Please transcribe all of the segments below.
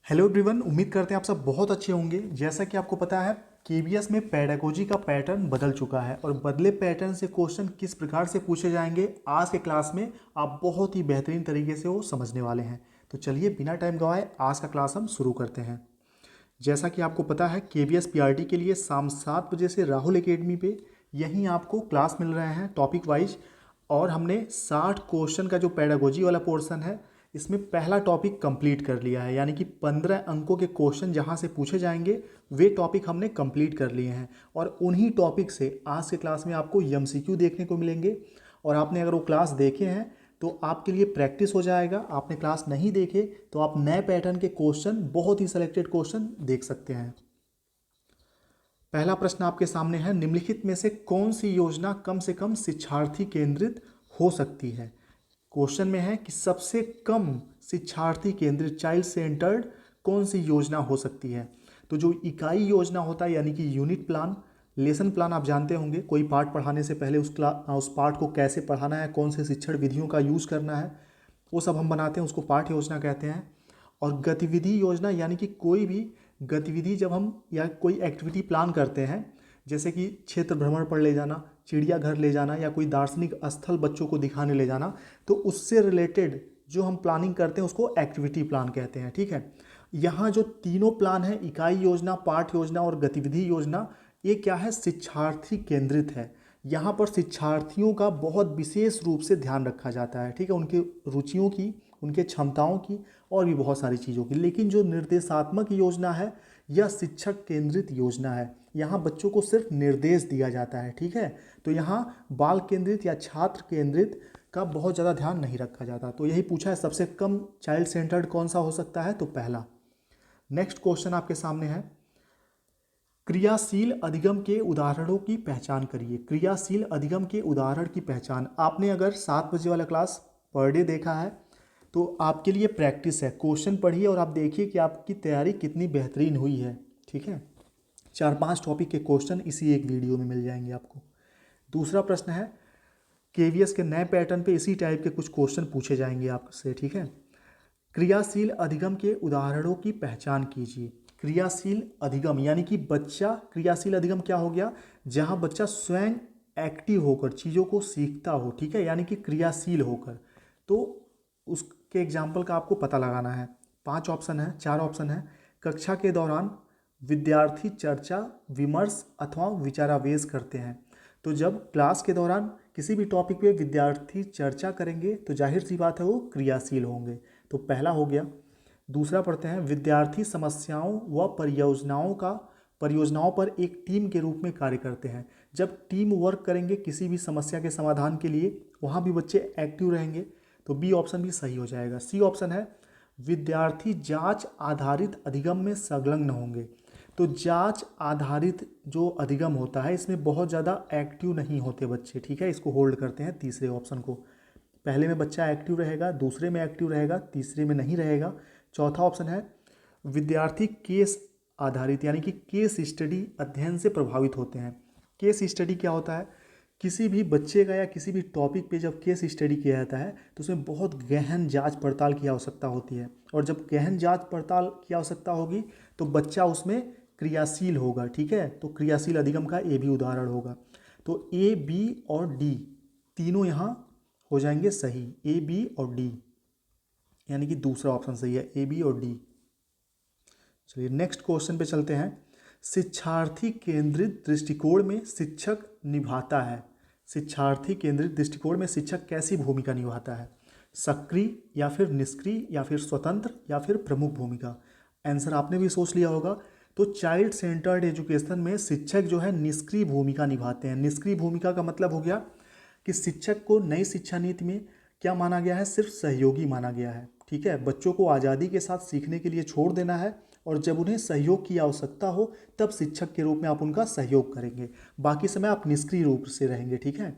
Hello everyone, उम्मीद करते हैं आप सब बहुत अच्छे होंगे। जैसा कि आपको पता है केवीएस में पेडागोजी का पैटर्न बदल चुका है और बदले पैटर्न से क्वेश्चन किस प्रकार से पूछे जाएंगे आज के क्लास में आप बहुत ही बेहतरीन तरीके से वो समझने वाले हैं। तो चलिए बिना टाइम गवाए आज का क्लास हम शुरू करते हैं। जैसा कि आपको पता है केवीएस पीआरटी के लिए शाम 7 बजे से राहुल एकेडमी पे यहीं आपको क्लास मिल रहे हैं टॉपिक वाइज। और हमने 60 क्वेश्चन का जो पेडागोजी वाला पोर्शन है इसमें पहला टॉपिक कंप्लीट कर लिया है, यानी कि 15 अंकों के क्वेश्चन जहां से पूछे जाएंगे वे टॉपिक हमने कंप्लीट कर लिए हैं। और उन्हीं टॉपिक से आज के क्लास में आपको एमसीक्यू देखने को मिलेंगे। और आपने अगर वो क्लास देखे हैं तो आपके लिए प्रैक्टिस हो जाएगा। आपने क्लास नहीं देखे तो आप नए पैटर्न के क्वेश्चन, बहुत ही सिलेक्टेड क्वेश्चन देख सकते हैं। पहला प्रश्न आपके सामने है, निम्नलिखित में से कौन सी योजना कम से कम शिक्षार्थी केंद्रित हो सकती है। क्वेश्चन में है कि सबसे कम शिक्षार्थी केंद्रित चाइल्ड सेंटर्ड कौन सी योजना हो सकती है। तो जो इकाई योजना होता है यानी कि यूनिट प्लान, लेसन प्लान आप जानते होंगे, कोई पाठ पढ़ाने से पहले उस पाठ को कैसे पढ़ाना है, कौन से शिक्षण विधियों का यूज़ करना है, वो सब हम बनाते हैं, उसको पाठ योजना कहते हैं। और गतिविधि योजना यानी कि कोई भी गतिविधि जब हम या कोई एक्टिविटी प्लान करते हैं, जैसे कि क्षेत्र भ्रमण पर ले जाना, चिड़ियाघर ले जाना या कोई दार्शनिक स्थल बच्चों को दिखाने ले जाना, तो उससे रिलेटेड जो हम प्लानिंग करते हैं उसको एक्टिविटी प्लान कहते हैं। ठीक है, यहाँ जो तीनों प्लान है, इकाई योजना, पाठ योजना और गतिविधि योजना, ये क्या है, शिक्षार्थी केंद्रित है। यहाँ पर शिक्षार्थियों का बहुत विशेष रूप से ध्यान रखा जाता है। ठीक है, उनके रुचियों की, उनके क्षमताओं की और भी बहुत सारी चीज़ों की। लेकिन जो निर्देशात्मक योजना है यह शिक्षक केंद्रित योजना है, यहाँ बच्चों को सिर्फ निर्देश दिया जाता है। ठीक है, तो यहाँ बाल केंद्रित या छात्र केंद्रित का बहुत ज़्यादा ध्यान नहीं रखा जाता। तो यही पूछा है सबसे कम चाइल्ड सेंटर्ड कौन सा हो सकता है, तो पहला। नेक्स्ट क्वेश्चन आपके सामने है, क्रियाशील अधिगम के उदाहरणों की पहचान करिए। क्रियाशील अधिगम के उदाहरण की पहचान, आपने अगर 7 बजे वाला क्लास पर डे देखा है तो आपके लिए प्रैक्टिस है। क्वेश्चन पढ़िए और आप देखिए कि आपकी तैयारी कितनी बेहतरीन हुई है। ठीक है, 4-5 टॉपिक के क्वेश्चन इसी एक वीडियो में मिल जाएंगे आपको। दूसरा प्रश्न है, केवीएस के नए पैटर्न पे इसी टाइप के कुछ क्वेश्चन पूछे जाएंगे आपसे। ठीक है, क्रियाशील अधिगम के उदाहरणों की पहचान कीजिए। क्रियाशील अधिगम यानी कि बच्चा, क्रियाशील अधिगम क्या हो गया, जहां बच्चा स्वयं एक्टिव होकर चीज़ों को सीखता हो। ठीक है, यानी कि क्रियाशील होकर। तो उसके एग्जाम्पल का आपको पता लगाना है। 5 ऑप्शन है, 4 ऑप्शन है। कक्षा के दौरान विद्यार्थी चर्चा, विमर्श अथवा विचारावेश करते हैं। तो जब क्लास के दौरान किसी भी टॉपिक पे विद्यार्थी चर्चा करेंगे तो जाहिर सी बात है वो क्रियाशील होंगे। तो पहला हो गया। दूसरा पढ़ते हैं, विद्यार्थी समस्याओं व परियोजनाओं पर एक टीम के रूप में कार्य करते हैं। जब टीम वर्क करेंगे किसी भी समस्या के समाधान के लिए, वहाँ भी बच्चे एक्टिव रहेंगे। तो बी ऑप्शन भी सही हो जाएगा। सी ऑप्शन है, विद्यार्थी जांच आधारित अधिगम में संलग्न होंगे। तो जांच आधारित जो अधिगम होता है इसमें बहुत ज़्यादा एक्टिव नहीं होते बच्चे। ठीक है, इसको होल्ड करते हैं तीसरे ऑप्शन को। पहले में बच्चा एक्टिव रहेगा, दूसरे में एक्टिव रहेगा, तीसरे में नहीं रहेगा। चौथा ऑप्शन है, विद्यार्थी केस आधारित यानी कि केस स्टडी अध्ययन से प्रभावित होते हैं। केस स्टडी क्या होता है, किसी भी बच्चे का या किसी भी टॉपिक पे जब केस स्टडी किया जाता है तो उसमें बहुत गहन जांच पड़ताल की आवश्यकता होती है। और जब गहन जांच पड़ताल की आवश्यकता होगी तो बच्चा उसमें क्रियाशील होगा। ठीक है, तो क्रियाशील अधिगम का ए भी उदाहरण होगा। तो ए, बी और डी तीनों यहाँ हो जाएंगे सही, ए, बी और डी, यानी कि दूसरा ऑप्शन सही है, ए, बी और डी। चलिए नेक्स्ट क्वेश्चन पे चलते हैं। शिक्षार्थी केंद्रित दृष्टिकोण में शिक्षक निभाता है। शिक्षार्थी केंद्रित दृष्टिकोण में शिक्षक कैसी भूमिका निभाता है, सक्रिय या फिर निष्क्रिय या फिर स्वतंत्र या फिर प्रमुख भूमिका। आंसर आपने भी सोच लिया होगा। तो चाइल्ड सेंटर्ड एजुकेशन में शिक्षक जो है निष्क्रिय भूमिका निभाते हैं। निष्क्रिय भूमिका का मतलब हो गया कि शिक्षक को नई शिक्षा नीति में क्या माना गया है, सिर्फ सहयोगी माना गया है। ठीक है, बच्चों को आज़ादी के साथ सीखने के लिए छोड़ देना है और जब उन्हें सहयोग की आवश्यकता हो तब शिक्षक के रूप में आप उनका सहयोग करेंगे, बाकी समय आप निष्क्रिय रूप से रहेंगे। ठीक है,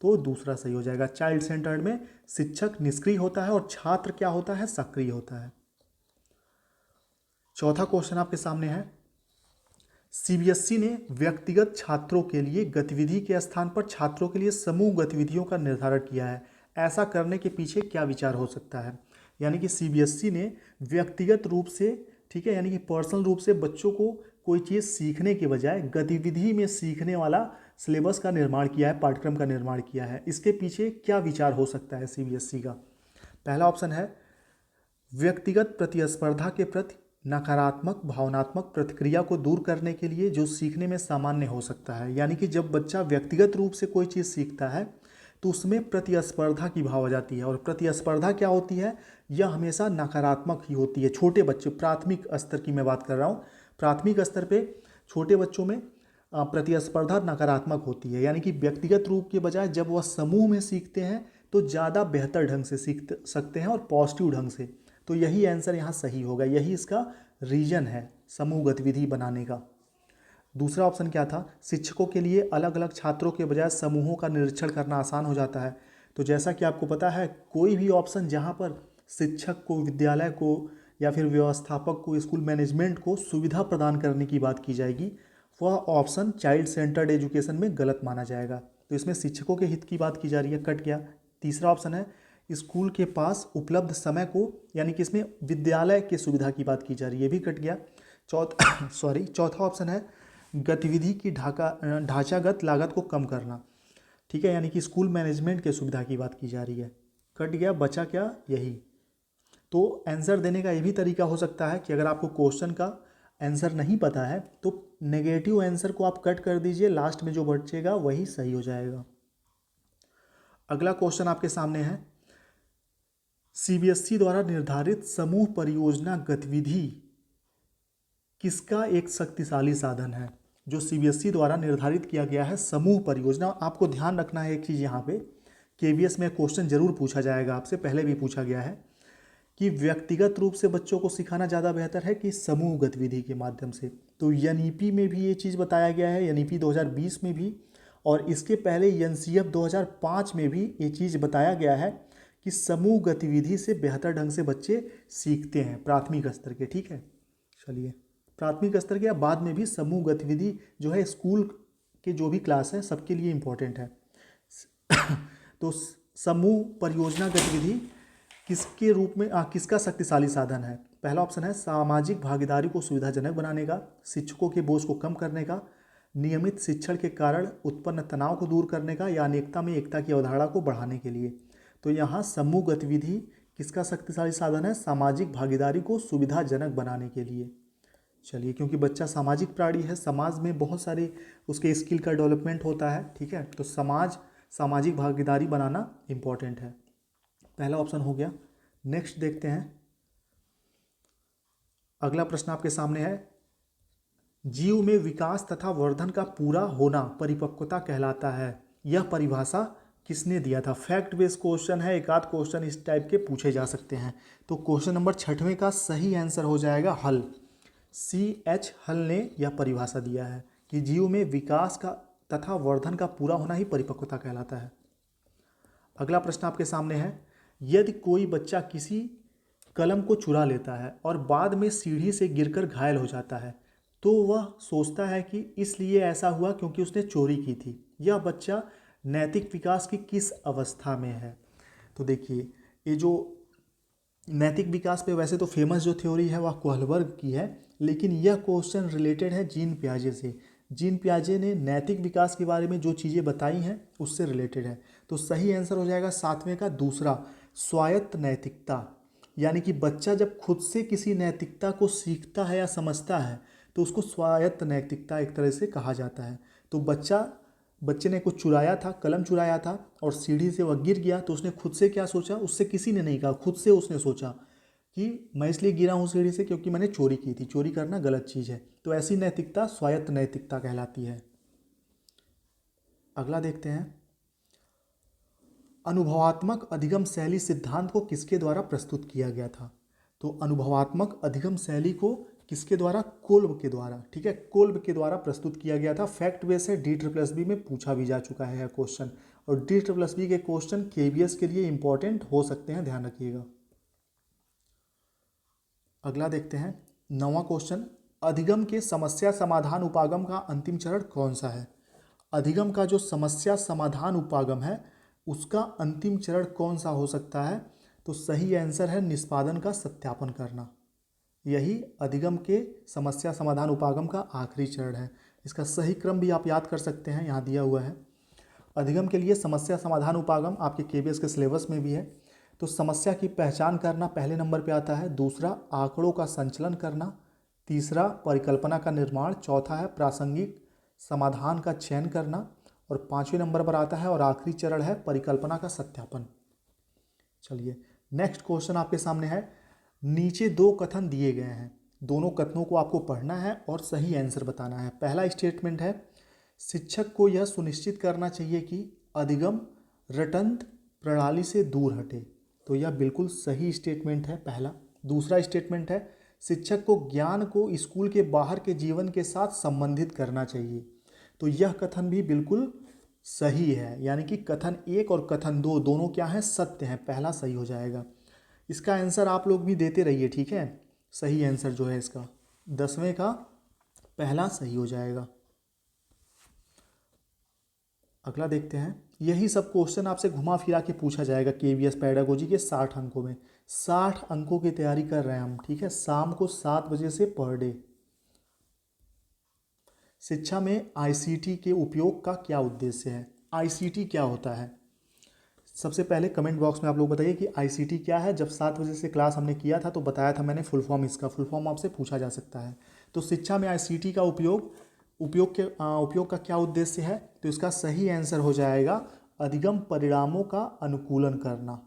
तो दूसरा सही हो जाएगा। चाइल्ड सेंटर्ड में शिक्षक निष्क्रिय होता है और छात्र क्या होता है, सक्रिय होता है। चौथा क्वेश्चन आपके सामने है, सीबीएसई ने व्यक्तिगत छात्रों के लिए गतिविधि के स्थान पर छात्रों के लिए समूह गतिविधियों का निर्धारण किया है। ऐसा करने के पीछे क्या विचार हो सकता है। यानी कि सीबीएसई ने व्यक्तिगत रूप से, ठीक है, यानी कि पर्सनल रूप से बच्चों को कोई चीज़ सीखने के बजाय गतिविधि में सीखने वाला सिलेबस का निर्माण किया है, पाठ्यक्रम का निर्माण किया है। इसके पीछे क्या विचार हो सकता है सीबीएसई का? पहला ऑप्शन है व्यक्तिगत प्रतिस्पर्धा के प्रति नकारात्मक भावनात्मक प्रतिक्रिया को दूर करने के लिए जो सीखने में सामान्य हो सकता है। यानी कि जब बच्चा व्यक्तिगत रूप से कोई चीज़ सीखता है तो उसमें प्रतिस्पर्धा की भाव आ जाती है, और प्रतिस्पर्धा क्या होती है? यह हमेशा नकारात्मक ही होती है। छोटे बच्चे, प्राथमिक स्तर की मैं बात कर रहा हूँ, प्राथमिक स्तर पे छोटे बच्चों में प्रतिस्पर्धा नकारात्मक होती है। यानी कि व्यक्तिगत रूप के बजाय जब वह समूह में सीखते हैं तो ज़्यादा बेहतर ढंग से सीख सकते हैं और पॉजिटिव ढंग से। तो यही आंसर यहाँ सही होगा, यही इसका रीजन है समूह गतिविधि बनाने का। दूसरा ऑप्शन क्या था? शिक्षकों के लिए अलग अलग छात्रों के बजाय समूहों का निरीक्षण करना आसान हो जाता है। तो जैसा कि आपको पता है, कोई भी ऑप्शन जहाँ पर शिक्षक को, विद्यालय को या फिर व्यवस्थापक को, स्कूल मैनेजमेंट को सुविधा प्रदान करने की बात की जाएगी, वह ऑप्शन चाइल्ड सेंटर्ड एजुकेशन में गलत माना जाएगा। तो इसमें शिक्षकों के हित की बात की जा रही है, कट गया। तीसरा ऑप्शन है स्कूल के पास उपलब्ध समय को, यानी कि इसमें विद्यालय की सुविधा की बात की जा रही है, भी कट गया। चौथा ऑप्शन है गतिविधि की ढांचागत लागत को कम करना। ठीक है, यानी कि स्कूल मैनेजमेंट के सुविधा की बात की जा रही है, कट गया। बचा क्या? यही। तो आंसर देने का ये भी तरीका हो सकता है कि अगर आपको क्वेश्चन का आंसर नहीं पता है तो नेगेटिव आंसर को आप कट कर दीजिए, लास्ट में जो बचेगा वही सही हो जाएगा। अगला क्वेश्चन आपके सामने है, सीबीएसई द्वारा निर्धारित समूह परियोजना गतिविधि किसका एक शक्तिशाली साधन है? जो सीबीएसई द्वारा निर्धारित किया गया है समूह परियोजना, आपको ध्यान रखना है एक चीज़ यहाँ पे, केवीएस में क्वेश्चन जरूर पूछा जाएगा आपसे, पहले भी पूछा गया है कि व्यक्तिगत रूप से बच्चों को सिखाना ज़्यादा बेहतर है कि समूह गतिविधि के माध्यम से। तो एनईपी में भी ये चीज़ बताया गया है, एनईपी 2020 में भी, और इसके पहले एनसीएफ 2005 में भी ये चीज़ बताया गया है कि समूह गतिविधि से बेहतर ढंग से बच्चे सीखते हैं प्राथमिक स्तर के। ठीक है, चलिए, प्राथमिक स्तर के या बाद में भी समूह गतिविधि जो है स्कूल के जो भी क्लास है सबके लिए इम्पोर्टेंट है। तो समूह परियोजना गतिविधि किसके रूप में किसका शक्तिशाली साधन है? पहला ऑप्शन है सामाजिक भागीदारी को सुविधाजनक बनाने का, शिक्षकों के बोझ को कम करने का, नियमित शिक्षण के कारण उत्पन्न तनाव को दूर करने का, या अनेकता में एकता की अवधारणा को बढ़ाने के लिए। तो यहाँ समूह गतिविधि किसका शक्तिशाली साधन है? सामाजिक भागीदारी को सुविधाजनक बनाने के लिए। चलिए, क्योंकि बच्चा सामाजिक प्राणी है, समाज में बहुत सारे उसके स्किल का डेवलपमेंट होता है। ठीक है, तो सामाजिक भागीदारी बनाना इम्पॉर्टेंट है। पहला ऑप्शन हो गया। नेक्स्ट देखते हैं, अगला प्रश्न आपके सामने है, जीव में विकास तथा वर्धन का पूरा होना परिपक्वता कहलाता है। यह परिभाषा किसने दिया था? फैक्ट बेस्ड क्वेश्चन है, एक आध क्वेश्चन इस टाइप के पूछे जा सकते हैं। तो क्वेश्चन नंबर 6वें का सही आंसर हो जाएगा हल। CH हल ने यह परिभाषा दिया है कि जीव में विकास का तथा वर्धन का पूरा होना ही परिपक्वता कहलाता है। अगला प्रश्न आपके सामने है, यदि कोई बच्चा किसी कलम को चुरा लेता है और बाद में सीढ़ी से गिरकर घायल हो जाता है तो वह सोचता है कि इसलिए ऐसा हुआ क्योंकि उसने चोरी की थी। यह बच्चा नैतिक विकास की किस अवस्था में है? तो देखिए, ये जो नैतिक विकास पे वैसे तो फेमस जो थ्योरी है वह कोहलबर्ग की है, लेकिन यह क्वेश्चन रिलेटेड है जीन पियाजे से। जीन पियाजे ने नैतिक विकास के बारे में जो चीज़ें बताई हैं उससे रिलेटेड है। तो सही आंसर हो जाएगा 7वें का दूसरा, स्वायत्त नैतिकता। यानी कि बच्चा जब खुद से किसी नैतिकता को सीखता है या समझता है तो उसको स्वायत्त नैतिकता एक तरह से कहा जाता है। तो बच्चे ने कुछ चुराया था, कलम चुराया था और सीढ़ी से वह गिर गया, तो उसने खुद से क्या सोचा? उससे किसी ने नहीं कहा, खुद से उसने सोचा कि मैं इसलिए गिरा हूँ सीढ़ी से क्योंकि मैंने चोरी की थी, चोरी करना गलत चीज़ है। तो ऐसी नैतिकता स्वायत्त नैतिकता कहलाती है। अगला देखते हैं, अनुभवात्मक अधिगम शैली सिद्धांत को किसके द्वारा प्रस्तुत किया गया था? तो अनुभवात्मक अधिगम शैली को किसके द्वारा? कोल्ब के द्वारा। ठीक है, कोल्ब के द्वारा प्रस्तुत किया गया था। फैक्ट बेस है, DSSB में पूछा भी जा चुका है यह क्वेश्चन, और DSSB के क्वेश्चन KVS के लिए इंपॉर्टेंट हो सकते हैं, ध्यान रखिएगा। अगला देखते हैं, 9वां क्वेश्चन, अधिगम के समस्या समाधान उपागम का अंतिम चरण कौन सा है? अधिगम का जो समस्या समाधान उपागम है उसका अंतिम चरण कौन सा हो सकता है? तो सही आंसर है निष्पादन का सत्यापन करना। यही अधिगम के समस्या समाधान उपागम का आखिरी चरण है। इसका सही क्रम भी आप याद कर सकते हैं, यहाँ दिया हुआ है। अधिगम के लिए समस्या समाधान उपागम आपके केबीएस के सिलेबस में भी है। तो समस्या की पहचान करना पहले नंबर पे आता है, दूसरा आंकड़ों का संचलन करना, तीसरा परिकल्पना का निर्माण, चौथा है प्रासंगिक समाधान का चयन करना, और पाँचवें नंबर पर आता है और आखिरी चरण है परिकल्पना का सत्यापन। चलिए नेक्स्ट क्वेश्चन आपके सामने है। नीचे दो कथन दिए गए हैं, दोनों कथनों को आपको पढ़ना है और सही आंसर बताना है। पहला स्टेटमेंट है, शिक्षक को यह सुनिश्चित करना चाहिए कि अधिगम रटंत प्रणाली से दूर हटे। तो यह बिल्कुल सही स्टेटमेंट है पहला। दूसरा स्टेटमेंट है, शिक्षक को ज्ञान को स्कूल के बाहर के जीवन के साथ संबंधित करना चाहिए। तो यह कथन भी बिल्कुल सही है, यानी कि कथन एक और कथन दो दोनों क्या हैं, सत्य हैं। पहला सही हो जाएगा। इसका आंसर आप लोग भी देते रहिए, ठीक है। सही आंसर जो है इसका 10वें का पहला सही हो जाएगा। अगला देखते हैं। यही सब क्वेश्चन आपसे घुमा फिरा के पूछा जाएगा केवीएस पेडागोजी के 60 अंकों में। 60 अंकों की तैयारी कर रहे हैं हम, ठीक है, शाम को 7 बजे से पर डे। शिक्षा में आईसीटी के उपयोग का क्या उद्देश्य है? आईसीटी क्या होता है? सबसे पहले कमेंट बॉक्स में आप लोग बताइए कि आईसीटी क्या है। जब 7 बजे से क्लास हमने किया था तो बताया था मैंने फुल फॉर्म, इसका फुल फॉर्म आपसे पूछा जा सकता है। तो शिक्षा में आईसीटी का उपयोग का क्या उद्देश्य है? तो इसका सही आंसर हो जाएगा अधिगम परिणामों का अनुकूलन करना,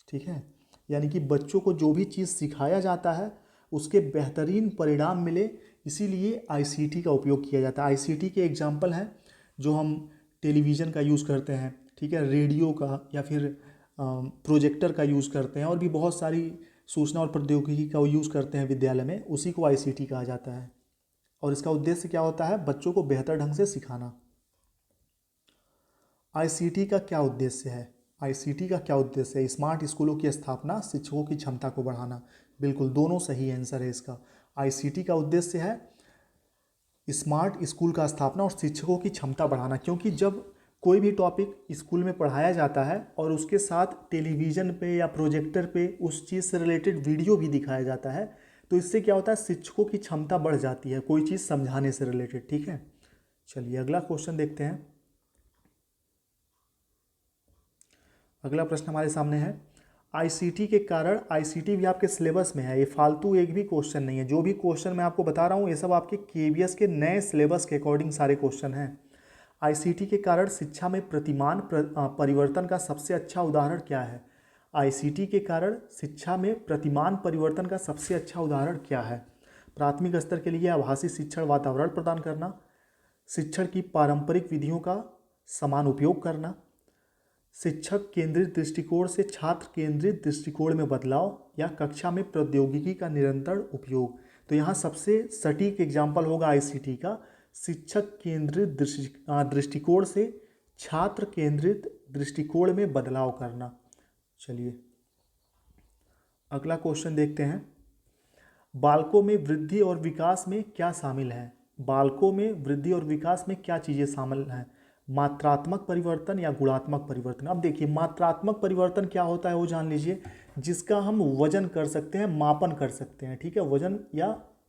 ठीक है। यानी कि बच्चों को जो भी चीज़ सिखाया जाता है उसके बेहतरीन परिणाम मिले, इसीलिए आईसीटी का उपयोग किया जाता है। आईसीटी के एग्जाम्पल हैं जो हम टेलीविज़न का यूज़ करते हैं, ठीक है, रेडियो का, या फिर प्रोजेक्टर का यूज़ करते हैं, और भी बहुत सारी सूचना और प्रौद्योगिकी का यूज़ करते हैं विद्यालय में, उसी को आईसीटी कहा जाता है। और इसका उद्देश्य क्या होता है? बच्चों को बेहतर ढंग से सिखाना। आईसीटी का क्या उद्देश्य है? आईसीटी का क्या उद्देश्य है? स्मार्ट स्कूलों की स्थापना, शिक्षकों की क्षमता को बढ़ाना। बिल्कुल दोनों सही आंसर है इसका। आईसीटी का उद्देश्य है स्मार्ट स्कूल का स्थापना और शिक्षकों की क्षमता बढ़ाना, क्योंकि जब कोई भी टॉपिक स्कूल में पढ़ाया जाता है और उसके साथ टेलीविज़न पे या प्रोजेक्टर पे उस चीज़ से रिलेटेड वीडियो भी दिखाया जाता है, तो इससे क्या होता है, शिक्षकों की क्षमता बढ़ जाती है कोई चीज़ समझाने से रिलेटेड, ठीक है। चलिए अगला क्वेश्चन देखते हैं। अगला प्रश्न हमारे सामने है, आईसीटी के कारण, आईसीटी भी आपके सिलेबस में है, ये फालतू एक भी क्वेश्चन नहीं है। जो भी क्वेश्चन मैं आपको बता रहा हूँ ये सब आपके केवीएस के नए सिलेबस के अकॉर्डिंग सारे क्वेश्चन हैं। आईसीटी के कारण शिक्षा में परिवर्तन का सबसे अच्छा उदाहरण क्या है? आईसीटी के कारण शिक्षा में प्रतिमान परिवर्तन का सबसे अच्छा उदाहरण क्या है? प्राथमिक स्तर के लिए आभासी शिक्षण वातावरण प्रदान करना, शिक्षण की पारंपरिक विधियों का समान उपयोग करना, शिक्षक केंद्रित दृष्टिकोण से छात्र केंद्रित दृष्टिकोण में बदलाव, या कक्षा में प्रौद्योगिकी का निरंतर उपयोग। तो यहाँ सबसे सटीक एग्जाम्पल होगा आईसीटी का, शिक्षक केंद्रित दृष्टिकोण से छात्र केंद्रित दृष्टिकोण में बदलाव करना। चलिए अगला क्वेश्चन देखते हैं। बालकों में वृद्धि और विकास में क्या शामिल है? बालकों में वृद्धि और विकास में क्या चीज़ें शामिल हैं? मात्रात्मक परिवर्तन या गुणात्मक परिवर्तन? अब देखिए मात्रात्मक परिवर्तन क्या होता है वो जान लीजिए, जिसका हम वजन कर सकते हैं, मापन कर सकते हैं, ठीक है, वजन या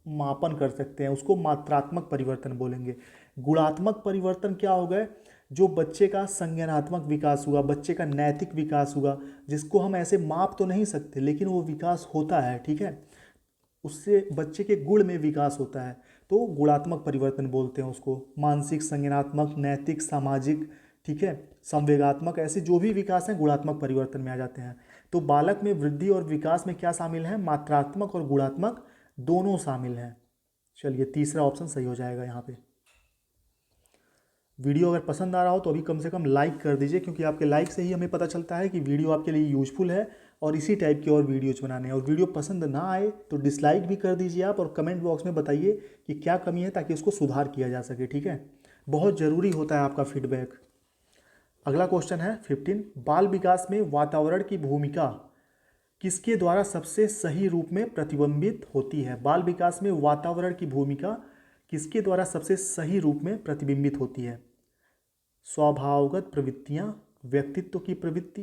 मापन कर सकते हैं, उसको मात्रात्मक परिवर्तन बोलेंगे। गुणात्मक परिवर्तन क्या हो गए? जो बच्चे का संज्ञानात्मक विकास हुआ, बच्चे का नैतिक विकास हुआ, जिसको हम ऐसे माप तो नहीं सकते लेकिन वो विकास होता है, ठीक है, उससे बच्चे के गुण में विकास होता है, तो गुणात्मक परिवर्तन बोलते हैं उसको। मानसिक, संज्ञानात्मक, नैतिक, सामाजिक, ठीक है, संवेगात्मक, ऐसे जो भी विकास हैं गुणात्मक परिवर्तन में आ जाते हैं। तो बालक में वृद्धि और विकास में क्या शामिल है? मात्रात्मक और गुणात्मक दोनों शामिल हैं। चलिए तीसरा ऑप्शन सही हो जाएगा यहाँ पे। वीडियो अगर पसंद आ रहा हो तो अभी कम से कम लाइक कर दीजिए, क्योंकि आपके लाइक से ही हमें पता चलता है कि वीडियो आपके लिए यूजफुल है और इसी टाइप की और वीडियोज बनाने हैं। और वीडियो पसंद ना आए तो डिसलाइक भी कर दीजिए आप, और कमेंट बॉक्स में बताइए कि क्या कमी है ताकि उसको सुधार किया जा सके, ठीक है। बहुत ज़रूरी होता है आपका फीडबैक। अगला क्वेश्चन है 15, बाल विकास में वातावरण की भूमिका किसके द्वारा सबसे सही रूप में प्रतिबिंबित होती है? बाल विकास में वातावरण की भूमिका किसके द्वारा सबसे सही रूप में प्रतिबिंबित होती है? स्वभावगत प्रवृत्तियाँ, व्यक्तित्व की प्रवृत्ति,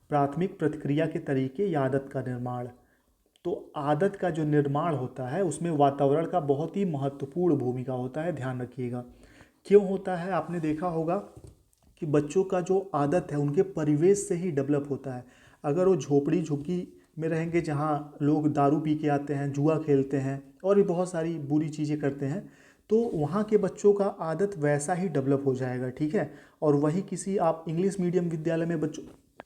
प्राथमिक प्रतिक्रिया के तरीके या आदत का निर्माण। तो तो आदत का जो निर्माण होता है उसमें वातावरण का बहुत ही महत्वपूर्ण भूमिका होता है, ध्यान रखिएगा। क्यों होता है? आपने देखा होगा कि बच्चों का जो आदत है उनके परिवेश से ही डेवलप होता है। अगर वो झोपड़ी झुग्गी में रहेंगे जहाँ लोग दारू पी के आते हैं, जुआ खेलते हैं और भी बहुत सारी बुरी चीज़ें करते हैं, तो वहाँ के बच्चों का आदत वैसा ही डेवलप हो जाएगा, ठीक है। और वही किसी आप इंग्लिश मीडियम विद्यालय में बच्चों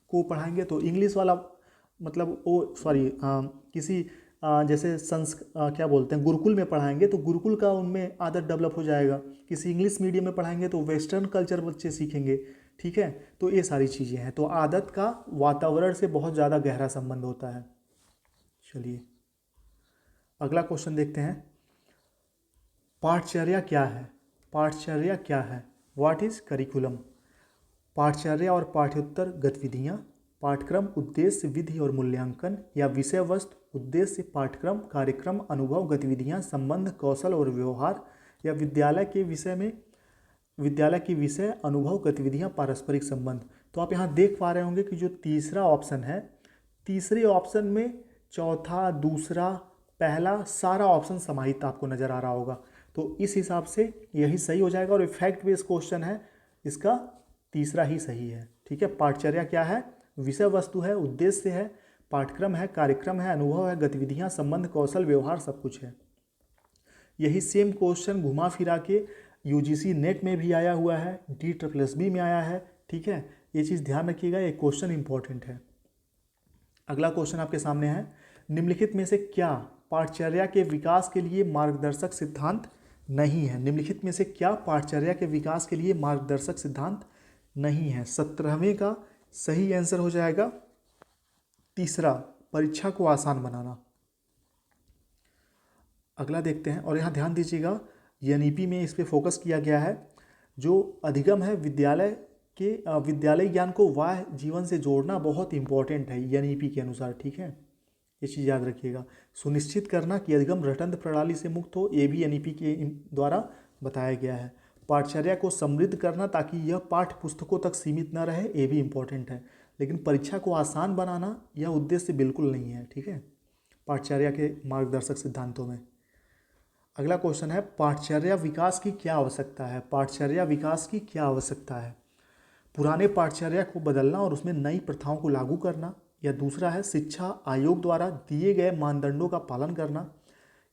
को पढ़ाएंगे तो इंग्लिश वाला मतलब वो सॉरी किसी जैसे क्या बोलते हैं, गुरुकुल में पढ़ाएंगे तो गुरुकुल का उनमें आदत डेवलप हो जाएगा। किसी इंग्लिश मीडियम में पढ़ाएंगे तो वेस्टर्न कल्चर बच्चे सीखेंगे, ठीक है। तो ये सारी चीज़ें हैं, तो आदत का वातावरण से बहुत ज़्यादा गहरा संबंध होता है। चलिए अगला क्वेश्चन देखते हैं। पाठचर्या क्या है? पाठचर्या क्या है? What is curriculum? पाठचर्या और पाठ्योत्तर गतिविधियाँ, पाठ्यक्रम, उद्देश्य, विधि और मूल्यांकन, या विषय वस्तु, उद्देश्य, पाठ्यक्रम, कार्यक्रम, अनुभव, गतिविधियाँ, संबंध, कौशल और व्यवहार, या विद्यालय के विषय, अनुभव, गतिविधियाँ, पारस्परिक संबंध। तो आप यहाँ देख पा रहे होंगे कि जो तीसरा ऑप्शन है, तीसरे ऑप्शन में चौथा, दूसरा, पहला सारा ऑप्शन समाहित आपको नज़र आ रहा होगा। तो इस हिसाब से यही सही हो जाएगा और इफेक्ट बेस्ड क्वेश्चन है, इसका तीसरा ही सही है, ठीक है। पाठचर्या क्या है? विषय वस्तु है, उद्देश्य है, पाठ्यक्रम है, कार्यक्रम है, अनुभव है, गतिविधियां, संबंध, कौशल, व्यवहार, सब कुछ है। यही सेम क्वेश्चन घुमा फिरा के यूजीसी नेट में भी आया हुआ है, DSSB में आया है, ठीक है। ये चीज़ ध्यान रखिएगा, ये क्वेश्चन इंपॉर्टेंट है। अगला क्वेश्चन आपके सामने है, निम्नलिखित में से क्या पाठचर्या के विकास के लिए मार्गदर्शक सिद्धांत नहीं है? निम्नलिखित में से क्या पाठचर्या के विकास के लिए मार्गदर्शक सिद्धांत नहीं है? 17वें का सही आंसर हो जाएगा तीसरा, परीक्षा को आसान बनाना। अगला देखते हैं, और यहाँ ध्यान दीजिएगा NEP में इस पे फोकस किया गया है। जो अधिगम है विद्यालय ज्ञान को वाह जीवन से जोड़ना बहुत इंपॉर्टेंट है NEP के अनुसार, ठीक है। ये चीज़ याद रखिएगा। सुनिश्चित करना कि अधिगम रटंत प्रणाली से मुक्त हो, ये भी NEP के द्वारा बताया गया है। पाठचर्या को समृद्ध करना ताकि यह पाठ्य पुस्तकों तक सीमित न रहे, ये भी इम्पोर्टेंट है। लेकिन परीक्षा को आसान बनाना यह उद्देश्य बिल्कुल नहीं है, ठीक है, पाठचर्या के मार्गदर्शक सिद्धांतों में। अगला क्वेश्चन है, पाठचर्या विकास की क्या आवश्यकता है? पाठचर्या विकास की क्या आवश्यकता है? पुराने पाठचर्या को बदलना और उसमें नई प्रथाओं को लागू करना, या दूसरा है शिक्षा आयोग द्वारा दिए गए मानदंडों का पालन करना,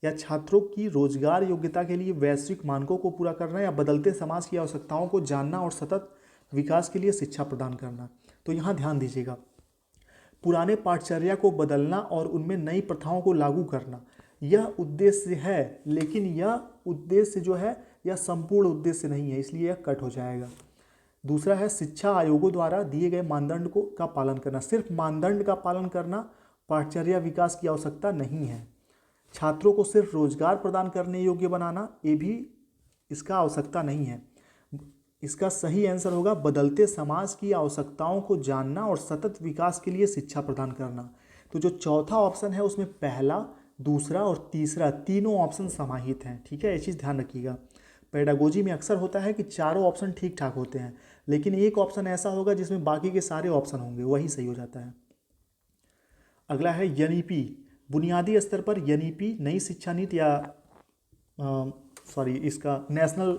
या छात्रों की रोजगार योग्यता के लिए वैश्विक मानकों को पूरा करना, या बदलते समाज की आवश्यकताओं को जानना और सतत विकास के लिए शिक्षा प्रदान करना। तो यहाँ ध्यान दीजिएगा, पुराने पाठचर्या को बदलना और उनमें नई प्रथाओं को लागू करना यह उद्देश्य है, लेकिन यह उद्देश्य जो है यह संपूर्ण उद्देश्य नहीं है, इसलिए यह कट हो जाएगा। दूसरा है शिक्षा आयोगों द्वारा दिए गए मानदंड का पालन करना। सिर्फ मानदंड का पालन करना पाठचर्या विकास की आवश्यकता नहीं है। छात्रों को सिर्फ रोजगार प्रदान करने योग्य बनाना, ये भी इसका आवश्यकता नहीं है। इसका सही आंसर होगा बदलते समाज की आवश्यकताओं को जानना और सतत विकास के लिए शिक्षा प्रदान करना। तो जो चौथा ऑप्शन है उसमें पहला, दूसरा और तीसरा तीनों ऑप्शन समाहित हैं, ठीक है। ये चीज़ ध्यान रखिएगा। पेडागोजी में अक्सर होता है कि चारों ऑप्शन ठीक ठाक होते हैं, लेकिन एक ऑप्शन ऐसा होगा जिसमें बाकी के सारे ऑप्शन होंगे, वही सही हो जाता है। अगला है NEP, बुनियादी स्तर पर NEP नई शिक्षा नीति या इसका नेशनल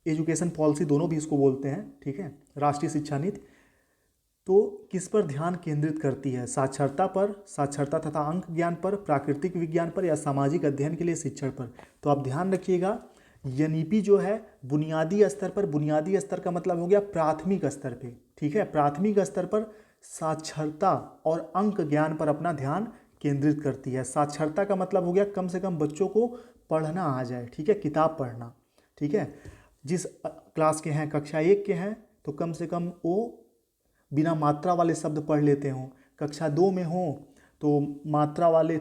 एजुकेशन पॉलिसी, दोनों भी इसको बोलते हैं, ठीक है, राष्ट्रीय शिक्षा नीति। तो किस पर ध्यान केंद्रित करती है? साक्षरता पर, साक्षरता तथा अंक ज्ञान पर, प्राकृतिक विज्ञान पर, या सामाजिक अध्ययन के लिए शिक्षण पर? तो आप ध्यान रखिएगा NEP जो है बुनियादी स्तर पर, बुनियादी स्तर का मतलब हो गया प्राथमिक स्तर पे, ठीक है, प्राथमिक स्तर पर साक्षरता और अंक ज्ञान पर अपना ध्यान केंद्रित करती है। साक्षरता का मतलब हो गया कम से कम बच्चों को पढ़ना आ जाए, ठीक है, किताब पढ़ना, ठीक है। जिस क्लास के हैं, कक्षा 1 के हैं, तो कम से कम वो बिना मात्रा वाले शब्द पढ़ लेते हों। कक्षा 2 में हो तो मात्रा वाले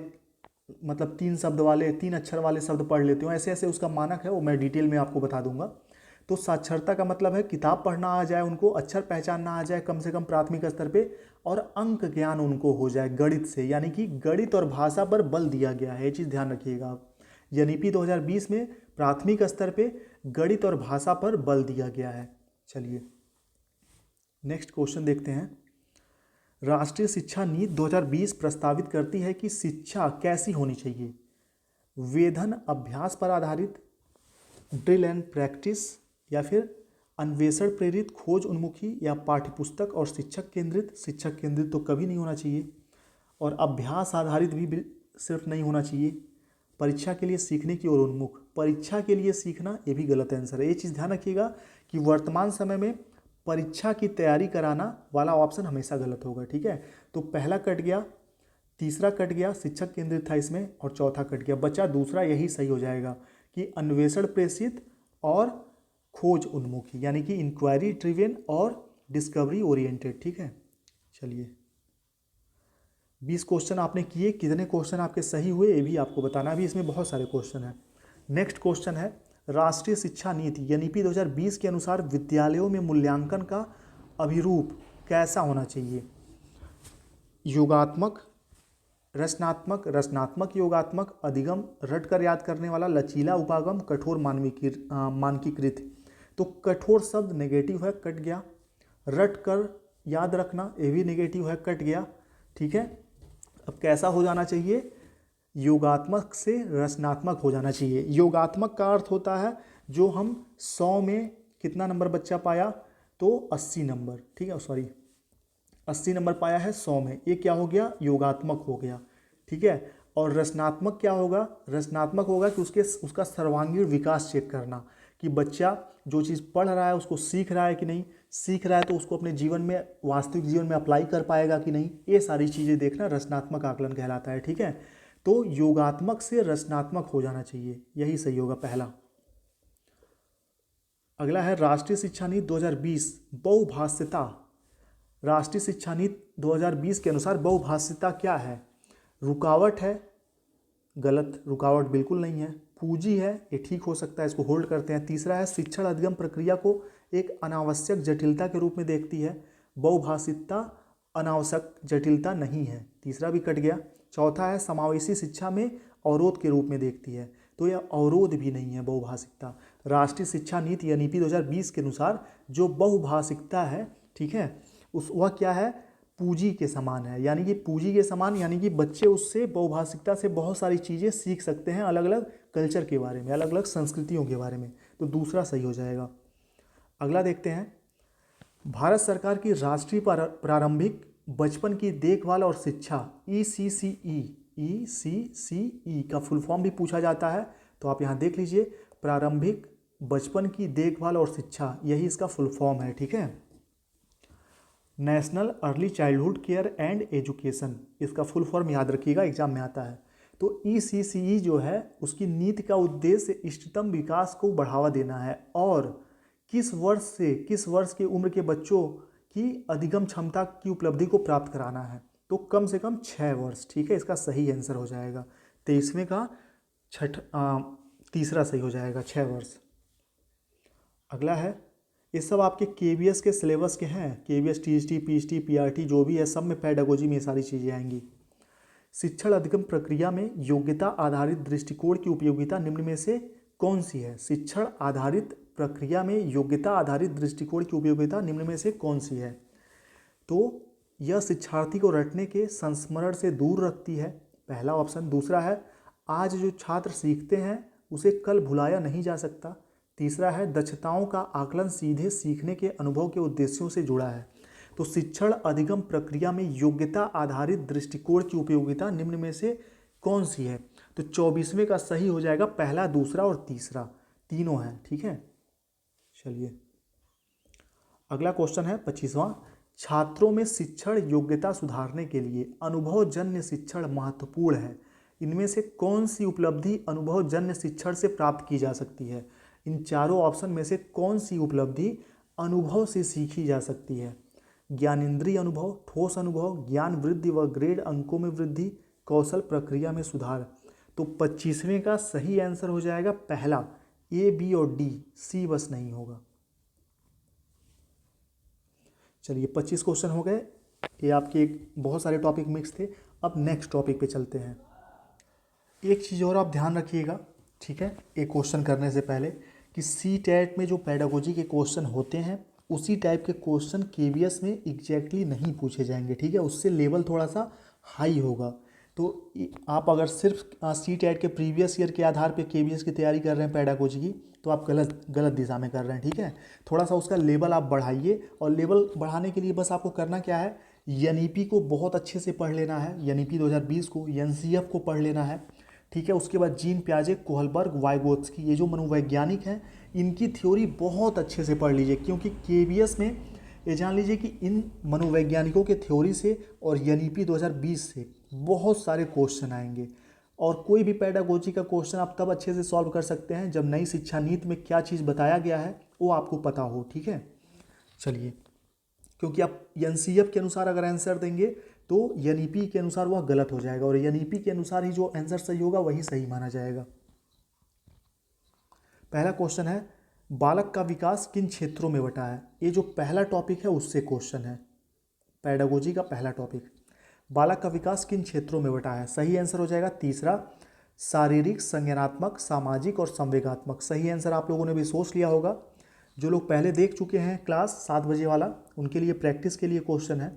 मतलब 3 शब्द वाले, 3 अक्षर वाले शब्द पढ़ लेते हो। ऐसे ऐसे उसका मानक है, वो मैं डिटेल में आपको बता दूंगा। तो साक्षरता का मतलब है किताब पढ़ना आ जाए उनको, अक्षर पहचानना आ जाए कम से कम प्राथमिक स्तर पे, और अंक ज्ञान उनको हो जाए गणित से, यानी कि गणित और भाषा पर बल दिया गया है। ये चीज़ ध्यान रखिएगा आप। NEP 2020 में प्राथमिक स्तर पे गणित और भाषा पर बल दिया गया है। चलिए नेक्स्ट क्वेश्चन देखते हैं। राष्ट्रीय शिक्षा नीति 2020 प्रस्तावित करती है कि शिक्षा कैसी होनी चाहिए? वेधन अभ्यास पर आधारित, ड्रिल एंड प्रैक्टिस, या फिर अन्वेषण प्रेरित, खोज उन्मुखी, या पाठ्यपुस्तक और शिक्षक केंद्रित? शिक्षक केंद्रित तो कभी नहीं होना चाहिए, और अभ्यास आधारित भी सिर्फ नहीं होना चाहिए। परीक्षा के लिए सीखने की ओर उन्मुख, परीक्षा के लिए सीखना, ये भी गलत आंसर है। ये चीज़ ध्यान रखिएगा कि वर्तमान समय में परीक्षा की तैयारी कराना वाला ऑप्शन हमेशा गलत होगा, ठीक है। तो पहला कट गया, तीसरा कट गया, शिक्षक केंद्रित था इसमें, और चौथा कट गया, बचा दूसरा, यही सही हो जाएगा कि अन्वेषण प्रेषित और खोज उन्मुखी, यानी कि इंक्वायरी ड्रिवेन और डिस्कवरी ओरिएंटेड, ठीक है। चलिए 20 क्वेश्चन आपने किए, कितने क्वेश्चन आपके सही हुए ये भी आपको बताना, भी इसमें बहुत सारे क्वेश्चन हैं। नेक्स्ट क्वेश्चन है, राष्ट्रीय शिक्षा नीति एनईपी 2020 के अनुसार विद्यालयों में मूल्यांकन का अभिरूप कैसा होना चाहिए? योगात्मक, रचनात्मक, रचनात्मक योगात्मक, अधिगम, रट कर याद करने वाला, लचीला उपागम, कठोर मानकीकृत। तो कठोर शब्द नेगेटिव है, कट गया। रट कर याद रखना, ये भी नेगेटिव है, कट गया, ठीक है। अब कैसा हो जाना चाहिए? योगात्मक से रचनात्मक हो जाना चाहिए। योगात्मक का अर्थ होता है जो हम 100 में कितना नंबर बच्चा पाया, तो 80 नंबर, ठीक है, सॉरी 80 नंबर पाया है 100 में, ये क्या हो गया? योगात्मक हो गया, ठीक है। और रचनात्मक क्या होगा? रचनात्मक होगा कि उसका सर्वांगीण विकास चेक करना, कि बच्चा जो चीज़ पढ़ रहा है उसको सीख रहा है कि नहीं, सीख रहा है तो उसको अपने जीवन में, वास्तविक जीवन में अप्लाई कर पाएगा कि नहीं, ये सारी चीज़ें देखना रचनात्मक आकलन कहलाता है, ठीक है। तो योगात्मक से रचनात्मक हो जाना चाहिए, यही सही होगा पहला। अगला है राष्ट्रीय शिक्षा नीति 2020 बहुभाषिता। राष्ट्रीय शिक्षा नीति 2020 के अनुसार बहुभाषिता क्या है? रुकावट है, गलत, रुकावट बिल्कुल नहीं है। पूंजी है, ये ठीक हो सकता है, इसको होल्ड करते हैं। तीसरा है शिक्षण अधिगम प्रक्रिया को एक अनावश्यक जटिलता के रूप में देखती है। बहुभाषिता अनावश्यक जटिलता नहीं है, तीसरा भी कट गया। चौथा है समावेशी शिक्षा में अवरोध के रूप में देखती है, तो यह अवरोध भी नहीं है बहुभाषिकता। राष्ट्रीय शिक्षा नीति एनईपी 2020 के अनुसार जो बहुभाषिकता है, ठीक है, वह क्या है? पूंजी के समान है, यानी कि पूंजी के समान, यानी कि बच्चे उससे बहुभाषिकता से बहुत सारी चीज़ें सीख सकते हैं, अलग अलग कल्चर के बारे में, अलग अलग संस्कृतियों के बारे में, तो दूसरा सही हो जाएगा। अगला देखते हैं, भारत सरकार की राष्ट्रीय प्रारंभिक बचपन की देखभाल और शिक्षा ECCE का फुल फॉर्म भी पूछा जाता है, तो आप यहाँ देख लीजिए, प्रारंभिक बचपन की देखभाल और शिक्षा, यही इसका फुल फॉर्म है, ठीक है। National early childhood care and education, इसका फुल फॉर्म याद रखिएगा, एग्जाम में आता है। तो ECCE जो है उसकी नीति का उद्देश्य इष्टतम विकास को बढ़ावा देना है और किस वर्ष से किस वर्ष की उम्र के बच्चों की अधिगम क्षमता की उपलब्धि को प्राप्त कराना है, तो कम से कम 6 वर्ष, ठीक है, इसका सही आंसर हो जाएगा। 23वें का तीसरा सही हो जाएगा, 6 वर्ष। अगला है, ये सब आपके KVS के सिलेबस के हैं, KVS TST PST PRT जो भी है, सब में पेडागोजी में ये सारी चीज़ें आएंगी। शिक्षण अधिगम प्रक्रिया में योग्यता आधारित दृष्टिकोण की उपयोगिता निम्न में से कौन सी है? शिक्षण आधारित प्रक्रिया में योग्यता आधारित दृष्टिकोण की उपयोगिता निम्न में से कौन सी है? तो यह शिक्षार्थी को रटने के संस्मरण से दूर रखती है, पहला ऑप्शन। दूसरा है आज जो छात्र सीखते हैं उसे कल भुलाया नहीं जा सकता। तीसरा है दक्षताओं का आकलन सीधे सीखने के अनुभव के उद्देश्यों से जुड़ा है। तो शिक्षण अधिगम प्रक्रिया में योग्यता आधारित दृष्टिकोण की उपयोगिता निम्न में से कौन सी है? तो 24वें का सही हो जाएगा पहला, दूसरा और तीसरा, तीनों है, ठीक है। चलिए अगला क्वेश्चन है 25वां, छात्रों में शिक्षण योग्यता सुधारने के लिए अनुभवजन्य शिक्षण महत्वपूर्ण है। इनमें से कौन सी उपलब्धि अनुभवजन्य शिक्षण से प्राप्त की जा सकती है? इन चारों ऑप्शन में से कौन सी उपलब्धि अनुभव से सीखी जा सकती है? ज्ञानेंद्रिय अनुभव, ठोस अनुभव, ज्ञान वृद्धि व ग्रेड अंकों में वृद्धि, कौशल प्रक्रिया में सुधार। तो 25वें का सही आंसर हो जाएगा पहला, A, B और D, C बस नहीं होगा। चलिए 25 क्वेश्चन हो गए, ये आपके बहुत सारे टॉपिक मिक्स थे। अब नेक्स्ट टॉपिक पे चलते हैं। एक चीज़ और आप ध्यान रखिएगा, ठीक है, एक क्वेश्चन करने से पहले, कि CTET में जो पेडागोजी के क्वेश्चन होते हैं उसी टाइप के क्वेश्चन केवीएस में एग्जैक्टली नहीं पूछे जाएंगे, ठीक है, उससे लेवल थोड़ा सा हाई होगा। तो आप अगर सिर्फ सी टेट के प्रीवियस ईयर के आधार पे केवीएस की तैयारी कर रहे हैं पेडागोजी की, तो आप गलत गलत दिशा में कर रहे हैं, ठीक है। थोड़ा सा उसका लेवल आप बढ़ाइए, और लेवल बढ़ाने के लिए बस आपको करना क्या है, एनईपी को बहुत अच्छे से पढ़ लेना है, एनईपी 2020 को, एनसीएफ को पढ़ लेना है, ठीक है। उसके बाद जीन पियाजे, कोहलबर्ग, वाइगोत्स्की, ये जो मनोवैज्ञानिक हैं, इनकी थ्योरी बहुत अच्छे से पढ़ लीजिए, क्योंकि केवीएस में ये जान लीजिए कि इन मनोवैज्ञानिकों के थ्योरी से और एनईपी 2020 से बहुत सारे क्वेश्चन आएंगे। और कोई भी पेडागोजी का क्वेश्चन आप तब अच्छे से सॉल्व कर सकते हैं जब नई शिक्षा नीति में क्या चीज़ बताया गया है वो आपको पता हो, ठीक है। चलिए, क्योंकि आप एनसीएफ के अनुसार अगर आंसर देंगे तो एनईपी के अनुसार वह गलत हो जाएगा, और एनईपी के अनुसार ही जो आंसर सही होगा वही सही माना जाएगा। पहला क्वेश्चन है, बालक का विकास किन क्षेत्रों में बटा है। ये जो पहला टॉपिक है उससे क्वेश्चन है, पेडागोजी का पहला टॉपिक, बालक का विकास किन क्षेत्रों में बटा है। सही आंसर हो जाएगा तीसरा, शारीरिक, संज्ञानात्मक, सामाजिक और संवेगात्मक। सही आंसर आप लोगों ने भी सोच लिया होगा। जो लोग पहले देख चुके हैं क्लास 7 बजे वाला, उनके लिए प्रैक्टिस के लिए क्वेश्चन है।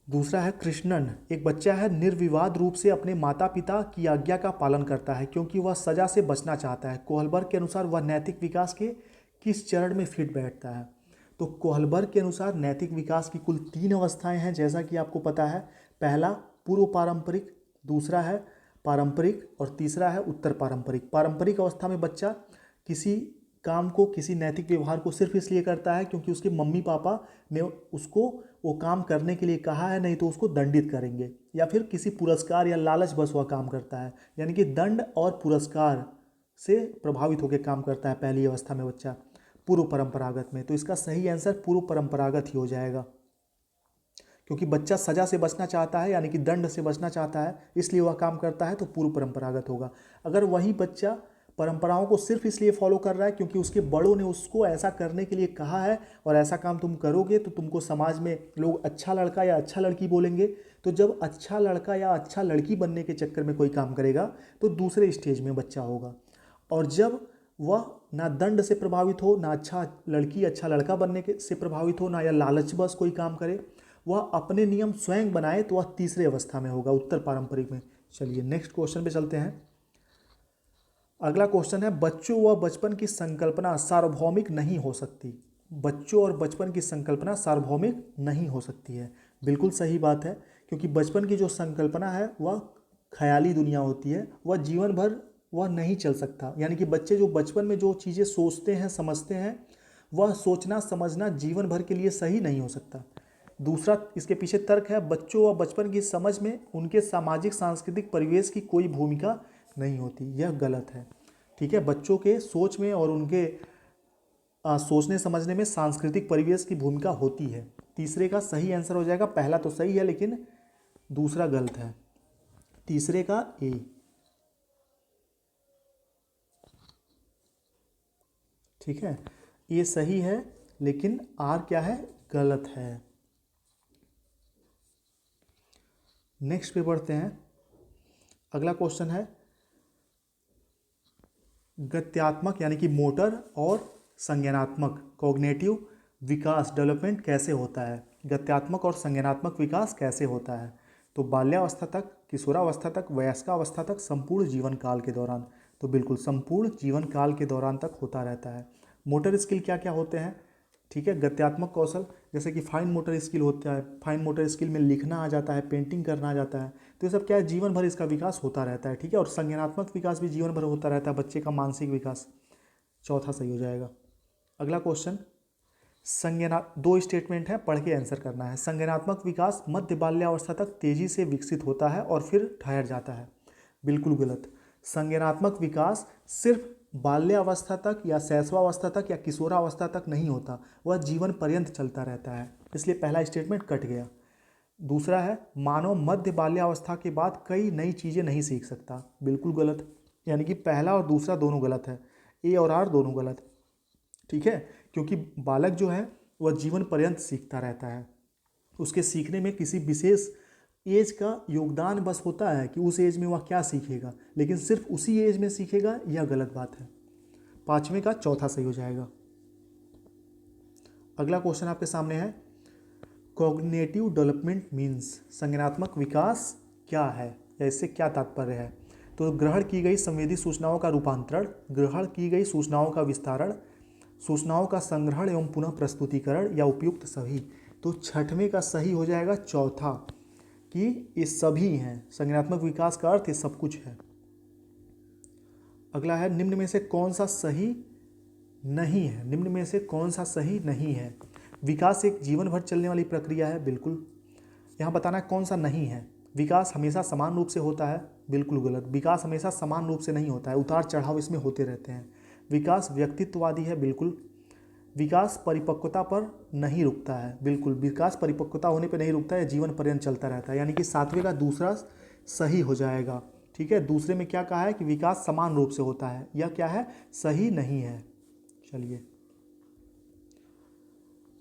दूसरा है, कृष्णन एक बच्चा है, निर्विवाद रूप से अपने माता पिता की आज्ञा का पालन करता है क्योंकि वह सजा से बचना चाहता है। कोहलबर्ग के अनुसार वह नैतिक विकास के किस चरण में फिट बैठता है। तो कोहलबर्ग के अनुसार नैतिक विकास की कुल 3 अवस्थाएं हैं, जैसा कि आपको पता है। पहला पूर्व पारंपरिक, दूसरा है पारंपरिक, और तीसरा है उत्तर पारंपरिक। पारंपरिक अवस्था में बच्चा किसी काम को, किसी नैतिक व्यवहार को सिर्फ इसलिए करता है क्योंकि उसके मम्मी पापा ने उसको वो काम करने के लिए कहा है, नहीं तो उसको दंडित करेंगे, या फिर किसी पुरस्कार या लालच बस वह काम करता है। यानी कि दंड और पुरस्कार से प्रभावित होकर काम करता है पहली अवस्था में बच्चा, पूर्व परंपरागत में। तो इसका सही आंसर पूर्व परंपरागत ही हो जाएगा, क्योंकि बच्चा सजा से बचना चाहता है, यानी कि दंड से बचना चाहता है, इसलिए वह काम करता है, तो पूर्व परंपरागत होगा। अगर वही बच्चा परंपराओं को सिर्फ इसलिए फॉलो कर रहा है क्योंकि उसके बड़ों ने उसको ऐसा करने के लिए कहा है, और ऐसा काम तुम करोगे तो तुमको समाज में लोग अच्छा लड़का या अच्छा लड़की बोलेंगे, तो जब अच्छा लड़का या अच्छा लड़की बनने के चक्कर में कोई काम करेगा तो दूसरे स्टेज में बच्चा होगा। और जब वह ना दंड से प्रभावित हो, ना अच्छा लड़की अच्छा लड़का बनने के से प्रभावित हो, ना या लालचबस कोई काम करे, वह अपने नियम स्वयं बनाए, तो वह तीसरे अवस्था में होगा, उत्तर पारंपरिक में। चलिए नेक्स्ट क्वेश्चन पे चलते हैं। अगला क्वेश्चन है, बच्चों व बचपन की संकल्पना सार्वभौमिक नहीं हो सकती। बच्चों और बचपन की संकल्पना सार्वभौमिक नहीं हो सकती है। बिल्कुल सही बात है, क्योंकि बचपन की जो संकल्पना है वह ख्याली दुनिया होती है, वह जीवन भर वह नहीं चल सकता। यानी कि बच्चे जो बचपन में जो चीज़ें सोचते हैं, समझते हैं, वह सोचना समझना जीवन भर के लिए सही नहीं हो सकता। दूसरा इसके पीछे तर्क है, बच्चों व बचपन की समझ में उनके सामाजिक सांस्कृतिक परिवेश की कोई भूमिका नहीं होती। यह गलत है, ठीक है। बच्चों के सोच में और उनके सोचने समझने में सांस्कृतिक परिवेश की भूमिका होती है। तीसरे का सही आंसर हो जाएगा, पहला तो सही है लेकिन दूसरा गलत है, तीसरे का ए। ठीक है, ये सही है लेकिन आर क्या है, गलत है। नेक्स्ट पे बढ़ते हैं। अगला क्वेश्चन है, गत्यात्मक यानी कि मोटर और संज्ञानात्मक कॉग्निटिव विकास डेवलपमेंट कैसे होता है। गत्यात्मक और संज्ञानात्मक विकास कैसे होता है। तो बाल्यावस्था तक, किशोरावस्था तक, वयस्कावस्था तक, संपूर्ण जीवन काल के दौरान। तो बिल्कुल संपूर्ण जीवन काल के दौरान तक होता रहता है। मोटर स्किल क्या क्या होते हैं, ठीक है। गत्यात्मक कौशल जैसे कि फाइन मोटर स्किल होता है, फाइन मोटर स्किल में लिखना आ जाता है, पेंटिंग करना आ जाता है, तो ये सब क्या है, जीवन भर इसका विकास होता रहता है, ठीक है। और संज्ञानात्मक विकास भी जीवन भर होता रहता है, बच्चे का मानसिक विकास। चौथा सही हो जाएगा। अगला क्वेश्चन, दो स्टेटमेंट है, पढ़ के आंसर करना है। संज्ञानात्मक विकास मध्य बाल्यावस्था तक तेजी से विकसित होता है और फिर ठहर जाता है। बिल्कुल गलत। संज्ञानात्मक विकास सिर्फ बाल्यावस्था तक या शैशवावस्था तक या किशोरावस्था तक नहीं होता, वह जीवन पर्यंत चलता रहता है, इसलिए पहला स्टेटमेंट कट गया। दूसरा है, मानव मध्य बाल्यावस्था के बाद कई नई चीज़ें नहीं सीख सकता। बिल्कुल गलत, यानी कि पहला और दूसरा दोनों गलत है, ए और आर दोनों गलत, ठीक है। क्योंकि बालक जो है वह जीवन पर्यंत सीखता रहता है, उसके सीखने में किसी विशेष एज का योगदान बस होता है कि उस एज में वह क्या सीखेगा, लेकिन सिर्फ उसी एज में सीखेगा, यह गलत बात है। पाँचवें का चौथा सही हो जाएगा। अगला क्वेश्चन आपके सामने है, कॉग्निटिव डेवलपमेंट मीन्स, संज्ञानात्मक विकास क्या है या इससे क्या तात्पर्य है? तो ग्रहण की गई संवेदी सूचनाओं का रूपांतरण, ग्रहण की गई सूचनाओं का विस्तारण, सूचनाओं का संग्रहण एवं पुनः प्रस्तुतिकरण या उपयुक्त सभी। तो छठवें का सही हो जाएगा चौथा, कि ये सभी हैं। संज्ञानात्मक विकास का अर्थ ये सब कुछ है। अगला है, निम्न में से कौन सा सही नहीं है? निम्न में से कौन सा सही नहीं है? विकास एक जीवन भर चलने वाली प्रक्रिया है, बिल्कुल। यहाँ बताना है कौन सा नहीं है। विकास हमेशा समान रूप से होता है, बिल्कुल गलत। विकास हमेशा समान रूप से नहीं होता है, उतार चढ़ाव इसमें होते रहते हैं। विकास व्यक्तित्ववादी है, बिल्कुल। विकास परिपक्वता पर नहीं रुकता है, बिल्कुल। विकास परिपक्वता होने पर नहीं रुकता है, जीवन पर्यंत चलता रहता है, यानी कि सातवें का दूसरा सही हो जाएगा। ठीक है, दूसरे में क्या कहा है कि विकास समान रूप से होता है, यह क्या है? सही नहीं है। चलिए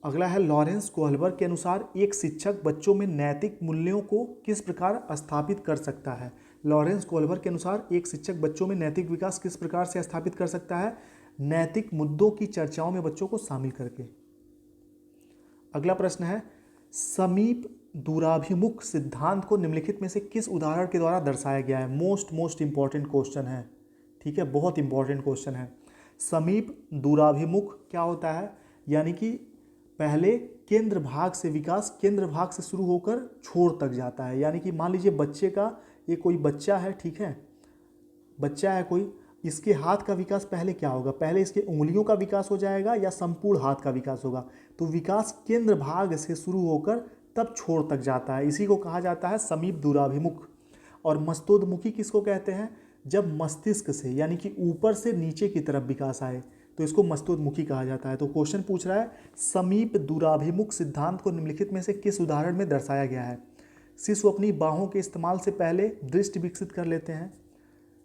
अगला है, लॉरेंस कोहलबर्ग के अनुसार एक शिक्षक बच्चों में नैतिक मूल्यों को किस प्रकार स्थापित कर सकता है? लॉरेंस कोहलबर्ग के अनुसार एक शिक्षक बच्चों में नैतिक विकास किस प्रकार से स्थापित कर सकता है? नैतिक मुद्दों की चर्चाओं में बच्चों को शामिल करके। अगला प्रश्न है, समीप दूराभिमुख सिद्धांत को निम्नलिखित में से किस उदाहरण के द्वारा दर्शाया गया है? मोस्ट इंपॉर्टेंट क्वेश्चन है, ठीक है, बहुत इंपॉर्टेंट क्वेश्चन है। समीप दूराभिमुख क्या होता है? यानी कि पहले केंद्र भाग से विकास केंद्र भाग से शुरू होकर छोर तक जाता है। यानी कि मान लीजिए बच्चे का, ये कोई बच्चा है, ठीक है, बच्चा है कोई, इसके हाथ का विकास पहले क्या होगा? पहले इसके उंगलियों का विकास हो जाएगा या संपूर्ण हाथ का विकास होगा? तो विकास केंद्र भाग से शुरू होकर तब छोर तक जाता है, इसी को कहा जाता है समीप दूराभिमुख। और मस्तोन्मुखी किसको कहते हैं? जब मस्तिष्क से, यानी कि ऊपर से नीचे की तरफ विकास आए, तो इसको मस्तोन्मुखी कहा जाता है। तो क्वेश्चन पूछ रहा है, समीप दूराभिमुख सिद्धांत को निम्नलिखित में से किस उदाहरण में दर्शाया गया है? शिशु अपनी बाहों के इस्तेमाल से पहले दृष्टि विकसित कर लेते हैं,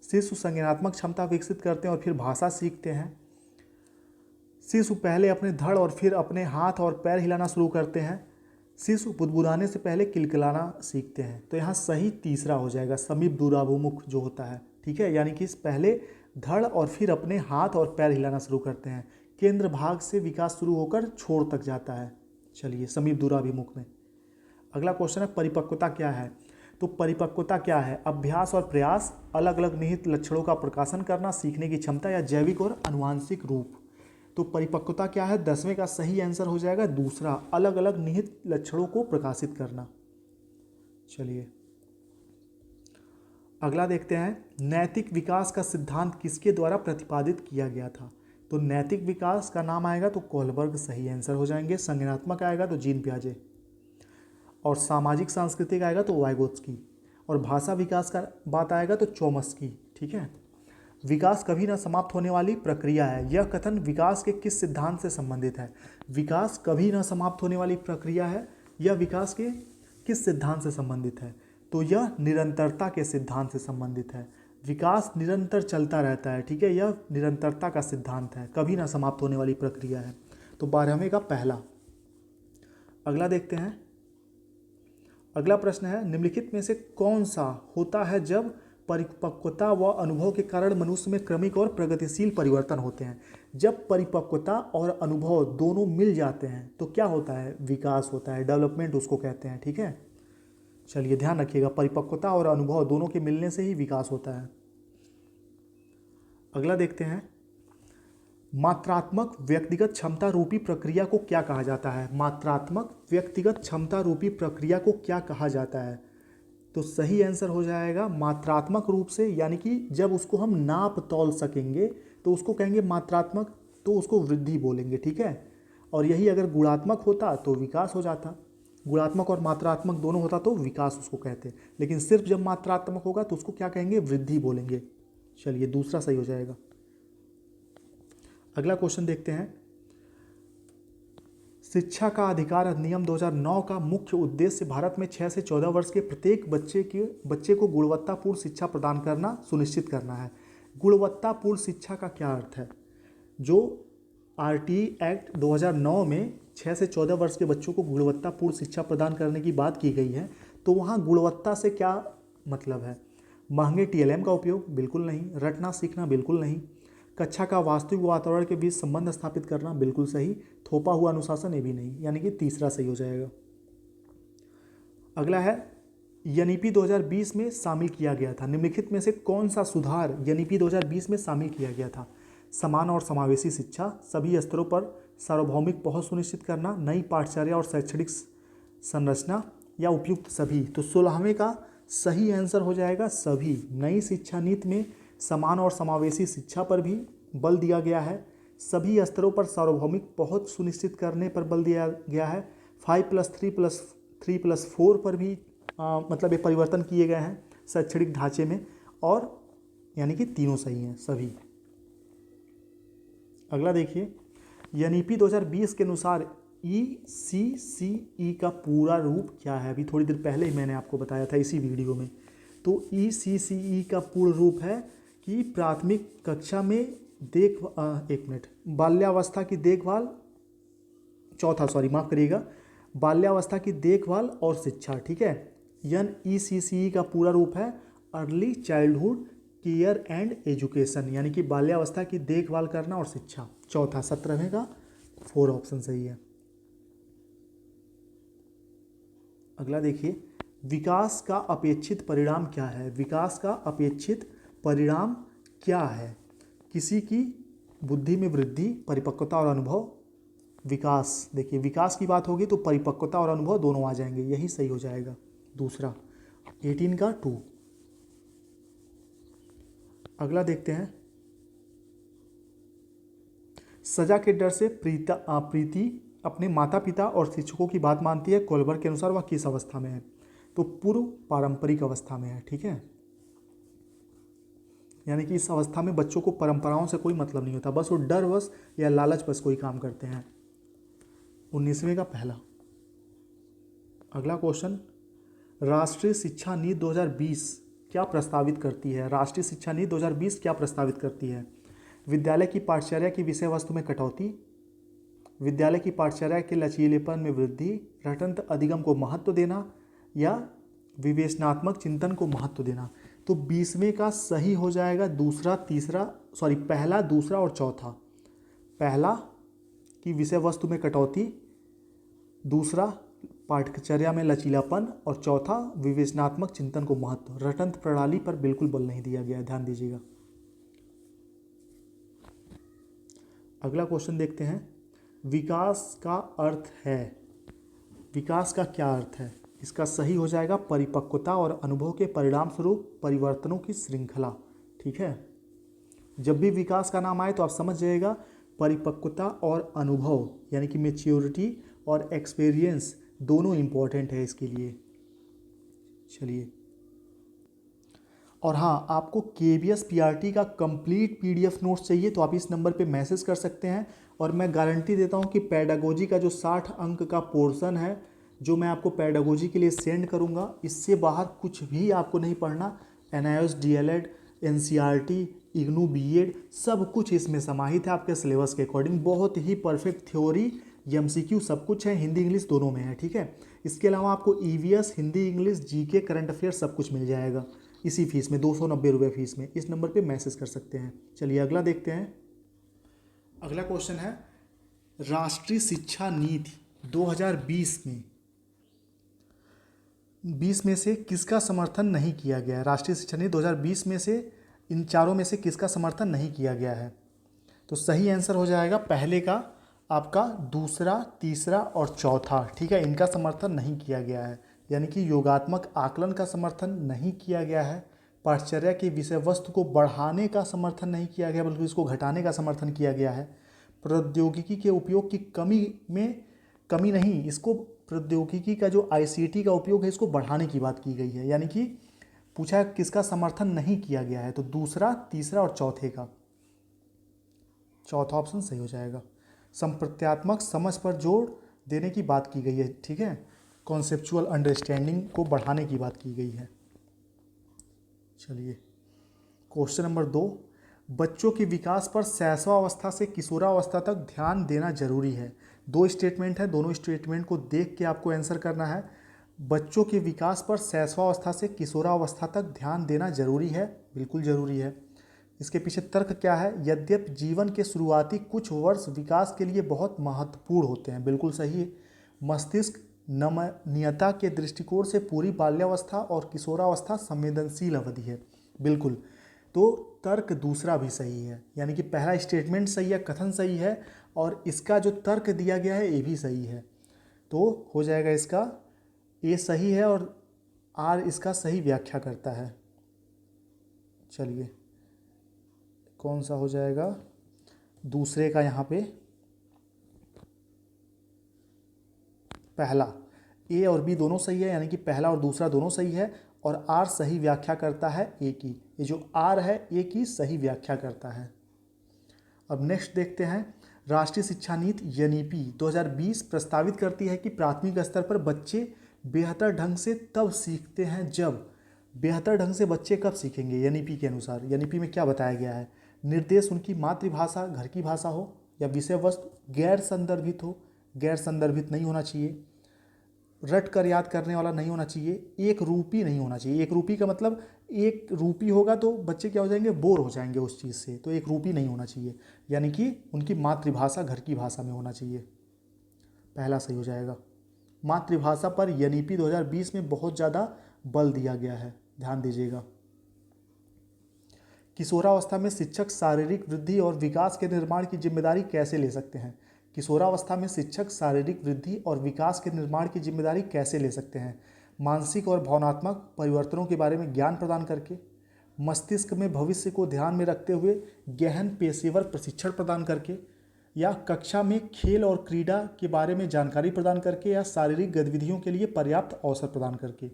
शिशु संज्ञानात्मक क्षमता विकसित करते हैं और फिर भाषा सीखते हैं, शिशु पहले अपने धड़ और फिर अपने हाथ और पैर हिलाना शुरू करते हैं, शिशु बुदबुदाने से पहले किलकिलाना सीखते हैं। तो यहाँ सही तीसरा हो जाएगा, समीप दूराभिमुख जो होता है, ठीक है, यानी कि पहले धड़ और फिर अपने हाथ और पैर हिलाना शुरू करते हैं, केंद्र भाग से विकास शुरू होकर छोर तक जाता है। चलिए, समीप दूराभिमुख में। अगला क्वेश्चन है, परिपक्वता क्या है? तो परिपक्वता क्या है? अभ्यास और प्रयास, अलग अलग निहित लक्षणों का प्रकाशन करना, सीखने की क्षमता या जैविक और आनुवांशिक रूप। तो परिपक्वता क्या है? 10वें का सही आंसर हो जाएगा दूसरा, अलग अलग निहित लक्षणों को प्रकाशित करना। चलिए अगला देखते हैं, नैतिक विकास का सिद्धांत किसके द्वारा प्रतिपादित किया गया था? तो नैतिक विकास का नाम आएगा तो कोहलबर्ग सही आंसर हो जाएंगे। संज्ञानात्मक आएगा तो जीन पियाजे, और सामाजिक सांस्कृतिक आएगा तो वाइगोत्स्की, और भाषा विकास का बात आएगा तो चोम्स्की। ठीक है, विकास कभी न समाप्त होने वाली प्रक्रिया है, यह कथन विकास के किस सिद्धांत से संबंधित है? विकास कभी न समाप्त होने वाली प्रक्रिया है, यह विकास के किस सिद्धांत से संबंधित है? तो यह निरंतरता के सिद्धांत से संबंधित है। विकास निरंतर चलता रहता है, ठीक है, यह निरंतरता का सिद्धांत है, कभी ना समाप्त होने वाली प्रक्रिया है। तो 12वें का पहला। अगला देखते हैं, अगला प्रश्न है, निम्नलिखित में से कौन सा होता है जब परिपक्वता व अनुभव के कारण मनुष्य में क्रमिक और प्रगतिशील परिवर्तन होते हैं? जब परिपक्वता और अनुभव दोनों मिल जाते हैं तो क्या होता है? विकास होता है, डेवलपमेंट उसको कहते हैं। ठीक है, चलिए ध्यान रखिएगा, परिपक्वता और अनुभव दोनों के मिलने से ही विकास होता है। अगला देखते हैं, मात्रात्मक व्यक्तिगत क्षमता रूपी प्रक्रिया को क्या कहा जाता है? मात्रात्मक व्यक्तिगत क्षमता रूपी प्रक्रिया को क्या कहा जाता है? तो सही आंसर हो जाएगा मात्रात्मक रूप से, यानी कि जब उसको हम नाप तौल सकेंगे तो उसको कहेंगे मात्रात्मक, तो उसको वृद्धि बोलेंगे। ठीक है, और यही अगर गुणात्मक होता तो विकास हो जाता, गुणात्मक और मात्रात्मक दोनों होता तो विकास उसको कहते, लेकिन सिर्फ जब मात्रात्मक होगा तो उसको क्या कहेंगे? वृद्धि बोलेंगे। चलिए दूसरा सही हो जाएगा। अगला क्वेश्चन देखते हैं, शिक्षा का अधिकार अधिनियम 2009 का मुख्य उद्देश्य भारत में 6 से 14 वर्ष के प्रत्येक बच्चे को गुणवत्तापूर्ण शिक्षा प्रदान करना सुनिश्चित करना है। गुणवत्तापूर्ण शिक्षा का क्या अर्थ है? जो RTE एक्ट 2009 में 6 से 14 वर्ष के बच्चों को गुणवत्तापूर्ण शिक्षा प्रदान करने की बात की गई है, तो वहाँ गुणवत्ता से क्या मतलब है? महंगे TLM का उपयोग? बिल्कुल नहीं। रटना सीखना? बिल्कुल नहीं। कक्षा का वास्तविक वातावरण के बीच संबंध स्थापित करना, बिल्कुल सही। थोपा हुआ अनुशासन, ये भी नहीं, यानी कि तीसरा सही हो जाएगा। अगला है एनईपी 2020 में शामिल किया गया था, निम्नलिखित में से कौन सा सुधार एनईपी 2020 में शामिल किया गया था? समान और समावेशी शिक्षा, सभी स्तरों पर सार्वभौमिक पहुंच सुनिश्चित करना, नई पाठचर्या और शैक्षणिक संरचना, या उपयुक्त सभी। तो 16वें का सही आंसर हो जाएगा सभी। नई शिक्षा नीति में समान और समावेशी शिक्षा पर भी बल दिया गया है, सभी स्तरों पर सार्वभौमिक पहुंच सुनिश्चित करने पर बल दिया गया है, 5+3+3+4 पर भी मतलब ये परिवर्तन किए गए हैं शैक्षणिक ढांचे में, और यानी कि तीनों सही हैं सभी। अगला देखिए, एनईपी 2020 के अनुसार ECCE का पूरा रूप क्या है? अभी थोड़ी देर पहले ही मैंने आपको बताया था इसी वीडियो में। तो ECCE का पूर्ण रूप है कि प्राथमिक कक्षा में बाल्यावस्था की देखभाल, माफ़ करिएगा, बाल्यावस्था की देखभाल और शिक्षा, ठीक है। ECCE का पूरा रूप है early childhood care and education, यानी कि बाल्यावस्था की देखभाल करना और शिक्षा। चौथा 17वें का 4 ऑप्शन सही है। अगला देखिए, विकास का अपेक्षित परिणाम क्या है? विकास का अपेक्षित परिणाम क्या है? किसी की बुद्धि में वृद्धि, परिपक्वता और अनुभव। विकास, देखिए विकास की बात होगी तो परिपक्वता और अनुभव दोनों आ जाएंगे, यही सही हो जाएगा दूसरा, 18 का 2। अगला देखते हैं, सजा के डर से प्रीति अपने माता पिता और शिक्षकों की बात मानती है। कोलबर के अनुसार वह किस अवस्था में है? तो पूर्व पारंपरिक अवस्था में है, ठीक है। यानी कि इस अवस्था में बच्चों को परंपराओं से कोई मतलब नहीं होता, बस वो डर वश या लालच बस कोई काम करते हैं। 19वें का पहला। अगला क्वेश्चन, राष्ट्रीय शिक्षा नीति 2020 क्या प्रस्तावित करती है? राष्ट्रीय शिक्षा नीति 2020 क्या प्रस्तावित करती है? विद्यालय की पाठचर्या की विषय वस्तु में कटौती, विद्यालय की पाठचर्या के लचीलेपन में वृद्धि, रटंत अधिगम को महत्व देना, या विवेचनात्मक चिंतन को महत्व देना। तो 20वें का सही हो जाएगा पहला, दूसरा और चौथा। पहला कि विषय वस्तु में कटौती, दूसरा पाठचर्या में लचीलापन, और चौथा विवेचनात्मक चिंतन को महत्व। रटंत प्रणाली पर बिल्कुल बल नहीं दिया गया है, ध्यान दीजिएगा। अगला क्वेश्चन देखते हैं, विकास का अर्थ है, विकास का क्या अर्थ है? इसका सही हो जाएगा परिपक्वता और अनुभव के परिणाम स्वरूप परिवर्तनों की श्रृंखला, ठीक है। जब भी विकास का नाम आए तो आप समझ जाइएगा परिपक्वता और अनुभव, यानी कि मैच्योरिटी और एक्सपीरियंस दोनों इंपॉर्टेंट है इसके लिए। चलिए, और हाँ, आपको KBS PRT का कंप्लीट PDF नोट्स चाहिए तो आप इस नंबर पे मैसेज कर सकते हैं, और मैं गारंटी देता हूँ कि पेडागोजी का जो 60 अंक का पोर्शन है जो मैं आपको पेडागोजी के लिए सेंड करूँगा, इससे बाहर कुछ भी आपको नहीं पढ़ना। NIOS DLED NCERT IGNOU BEd सब कुछ इसमें समाहित है आपके सिलेबस के अकॉर्डिंग। बहुत ही परफेक्ट थ्योरी, MCQ सब कुछ है, हिंदी इंग्लिश दोनों में है, ठीक है। इसके अलावा आपको EVS Hindi English GK current affair सब कुछ मिल जाएगा इसी फीस में, 290 रुपये फीस में। इस नंबर पे मैसेज कर सकते हैं। चलिए अगला देखते हैं। अगला क्वेश्चन है, राष्ट्रीय शिक्षा नीति 2020 में से किसका समर्थन नहीं किया गया है? राष्ट्रीय शिक्षा नीति 2020 में से इन चारों में से किसका समर्थन नहीं किया गया है? तो सही आंसर हो जाएगा पहले का आपका, दूसरा, तीसरा और चौथा, ठीक है। इनका समर्थन नहीं किया गया है, यानी कि योगात्मक आकलन का समर्थन नहीं किया गया है, पाठचर्या की विषय वस्तु को बढ़ाने का समर्थन नहीं किया गया बल्कि इसको घटाने का समर्थन किया गया है, प्रौद्योगिकी के उपयोग की कमी नहीं, इसको प्रौद्योगिकी का जो ICT का उपयोग है इसको बढ़ाने की बात की गई है। यानी कि पूछा है किसका समर्थन नहीं किया गया है, तो दूसरा, तीसरा और चौथे का, चौथा ऑप्शन सही हो जाएगा। संप्रत्यात्मक समझ पर जोर देने की बात की गई है, ठीक है। कॉन्सेप्चुअल अंडरस्टैंडिंग को बढ़ाने की बात की गई है। चलिए क्वेश्चन नंबर 2, बच्चों के विकास पर शैशवावस्था से किशोरावस्था तक ध्यान देना जरूरी है। 2 स्टेटमेंट है, दोनों स्टेटमेंट को देख के आपको आंसर करना है। बच्चों के विकास पर शैशवावस्था से किशोरावस्था तक ध्यान देना जरूरी है, बिल्कुल जरूरी है। इसके पीछे तर्क क्या है? यद्यपि जीवन के शुरुआती कुछ वर्ष विकास के लिए बहुत महत्वपूर्ण होते हैं, बिल्कुल सही है। मस्तिष्क नमनीयता के दृष्टिकोण से पूरी बाल्यावस्था और किशोरावस्था संवेदनशील अवधि है, बिल्कुल। तो तर्क दूसरा भी सही है, यानी कि पहला स्टेटमेंट सही है, कथन सही है, और इसका जो तर्क दिया गया है ये भी सही है। तो हो जाएगा इसका ए सही है और आर इसका सही व्याख्या करता है। चलिए कौन सा हो जाएगा? दूसरे का यहाँ पे पहला, ए और बी दोनों सही है, यानी कि पहला और दूसरा दोनों सही है, और आर सही व्याख्या करता है ए की। ये जो आर है ए की सही व्याख्या करता है। अब नेक्स्ट देखते हैं, राष्ट्रीय शिक्षा नीति एनईपी 2020 प्रस्तावित करती है कि प्राथमिक स्तर पर बच्चे बेहतर ढंग से तब सीखते हैं जब। बेहतर ढंग से बच्चे कब सीखेंगे एनईपी के अनुसार? एनईपी में क्या बताया गया है? निर्देश उनकी मातृभाषा, घर की भाषा हो, या विषय वस्तु गैर संदर्भित हो, गैर संदर्भित नहीं होना चाहिए, रट कर याद करने वाला नहीं होना चाहिए, एक रूपी नहीं होना चाहिए। एक रूपी का मतलब एक रूपी होगा तो बच्चे क्या हो जाएंगे? बोर हो जाएंगे उस चीज़ से, तो एक रूपी नहीं होना चाहिए, यानी कि उनकी मातृभाषा घर की भाषा में होना चाहिए। पहला सही हो जाएगा। मातृभाषा पर एनईपी 2020 में बहुत ज़्यादा बल दिया गया है, ध्यान दीजिएगा। किशोरावस्था में शिक्षक शारीरिक वृद्धि और विकास के निर्माण की जिम्मेदारी कैसे ले सकते हैं? किशोरावस्था में शिक्षक शारीरिक वृद्धि और विकास के निर्माण की जिम्मेदारी कैसे ले सकते हैं? मानसिक और भावनात्मक परिवर्तनों के बारे में ज्ञान प्रदान करके, मस्तिष्क में भविष्य को ध्यान में रखते हुए गहन पेशेवर प्रशिक्षण प्रदान करके, या कक्षा में खेल और क्रीड़ा के बारे में जानकारी प्रदान करके, या शारीरिक गतिविधियों के लिए पर्याप्त अवसर प्रदान करके।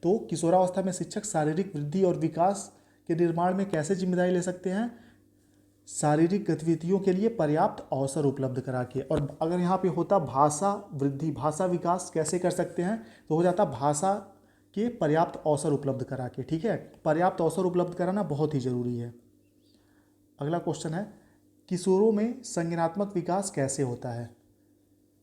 तो किशोरावस्था में शिक्षक शारीरिक वृद्धि और विकास के निर्माण में कैसे जिम्मेदारी ले सकते हैं? शारीरिक गतिविधियों के लिए पर्याप्त अवसर उपलब्ध करा के। और अगर यहाँ पे होता भाषा वृद्धि, भाषा विकास कैसे कर सकते हैं, तो हो जाता भाषा के पर्याप्त अवसर उपलब्ध करा के। ठीक है, पर्याप्त अवसर उपलब्ध कराना बहुत ही ज़रूरी है। अगला क्वेश्चन है, किशोरों में संज्ञानात्मक विकास कैसे होता है?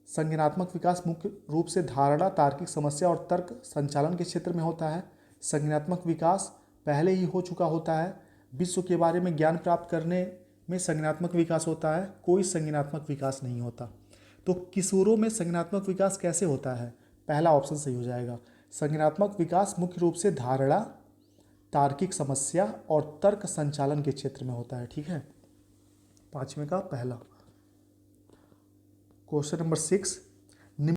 संज्ञानात्मक विकास मुख्य रूप से धारणा, तार्किक समस्या और तर्क संचालन के क्षेत्र में होता है। संज्ञानात्मक विकास पहले ही हो चुका होता है। विश्व के बारे में ज्ञान प्राप्त करने में संज्ञानात्मक विकास होता है, कोई संज्ञानात्मक विकास नहीं होता। तो किशोरों में संज्ञानात्मक विकास कैसे होता है? पहला ऑप्शन सही हो जाएगा। संज्ञानात्मक विकास मुख्य रूप से धारणा, तार्किक समस्या और तर्क संचालन के क्षेत्र में होता है। ठीक है, पांचवें का पहला। Question number 6,